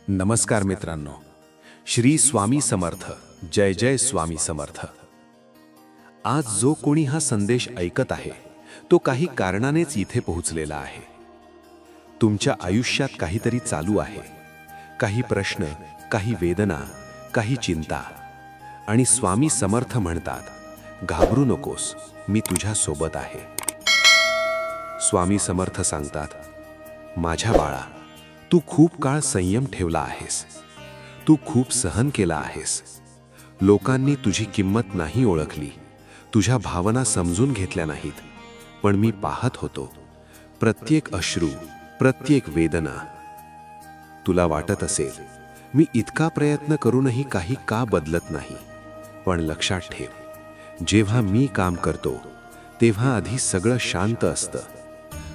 नमस्कार मित्रांनो, श्री स्वामी समर्थ. जय जय स्वामी समर्थ. आज जो कोणी हा संदेश ऐकत आहे तो काही कारणानेच इथे पोहोचलेला आहे. तुमच्या आयुष्यात काहीतरी चालू आहे, काही प्रश्न, काही वेदना, काही चिंता. आणि स्वामी समर्थ म्हणतात, घाबरू नकोस, मी तुझ्या सोबत आहे. स्वामी समर्थ सांगतात, माझ्या बाळा, तू खूप काळ संयम ठेवला आहेस, तू खूप सहन केला आहेस. लोकांनी तुझी किंमत नाही ओळखली, तुझ्या भावना समजून घेतल्या नाहीत. पण मी पाहत होतो, प्रत्येक अश्रू, प्रत्येक वेदना. तुला वाटत असेल, मी इतका प्रयत्न करूनही काही का बदलत नाही. पण लक्षात ठेव, जेव्हा मी काम करतो तेव्हा आधी सगळं शांत असतं.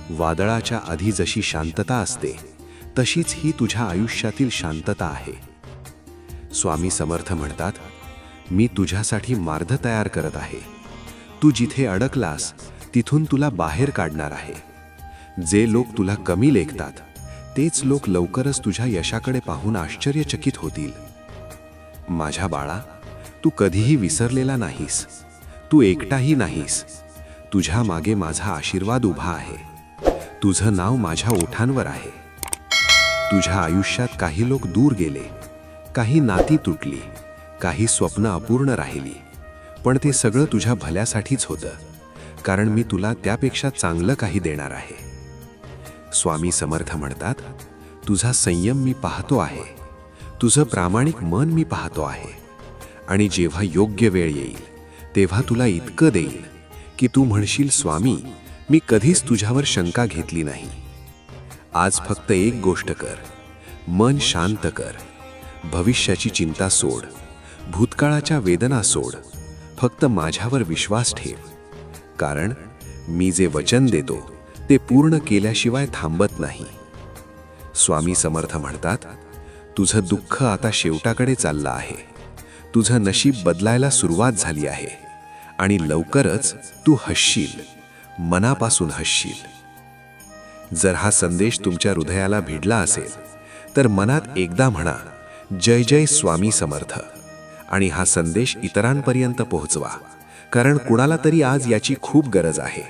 वादळाच्या आधी जशी शांतता असते तशीच ही तुझ्या आयुष्यातील शांतता आहे. स्वामी समर्थ म्हणतात, मी तुझ्यासाठी मार्ग तयार करत आहे. तू जिथे अडकलास तिथून तुला बाहेर काढणार आहे. जे लोक तुला कमी लेखतात तेच लोक लवकरच तुझ्या यशाकडे पाहून आश्चर्यचकित होतील. माझ्या बाळा, तू कधीही विसरलेला नाहीस, तू एकटाही नाहीस. तुझ्या मागे माझा आशीर्वाद उभा आहे. तुझं नाव माझ्या ओठांवर आहे. तुझ्या आयुष्यात काही लोक दूर गेले, काही नाती तुटली, काही स्वप्न अपूर्ण राहिली. पण ते सगळं तुझ्या भल्यासाठीच होतं, कारण मी तुला त्यापेक्षा चांगलं काही देणार आहे. स्वामी समर्थ म्हणतात, तुझा संयम मी पाहतो आहे, तुझं प्रामाणिक मन मी पाहतो आहे. आणि जेव्हा योग्य वेळ येईल तेव्हा तुला इतकं देईल की तू म्हणशील, स्वामी, मी कधीच तुझ्यावर शंका घेतली नाही. आज फक्त एक गोष्ट कर, मन शांत कर. भविष्याची चिंता सोड, भूतकाळाच्या वेदना सोड. फक्त माझ्यावर विश्वास ठेव, कारण मी जे वचन देतो ते पूर्ण केल्याशिवाय थांबत नाही. स्वामी समर्थ म्हणतात, तुझं दुःख आता शेवटाकडे चाललं आहे. तुझं नशीब बदलायला सुरुवात झाली आहे आणि लवकरच तू हसशील, मनापासून हसशील. जर हा संदेश तुमच्या हृदयाला भिडला असेल तर मनात एकदा म्हणा, जय जय स्वामी समर्थ. आणि हा संदेश इतरांपर्यंत पोहोचवा, कारण कुणाला तरी आज याची खूप गरज आहे.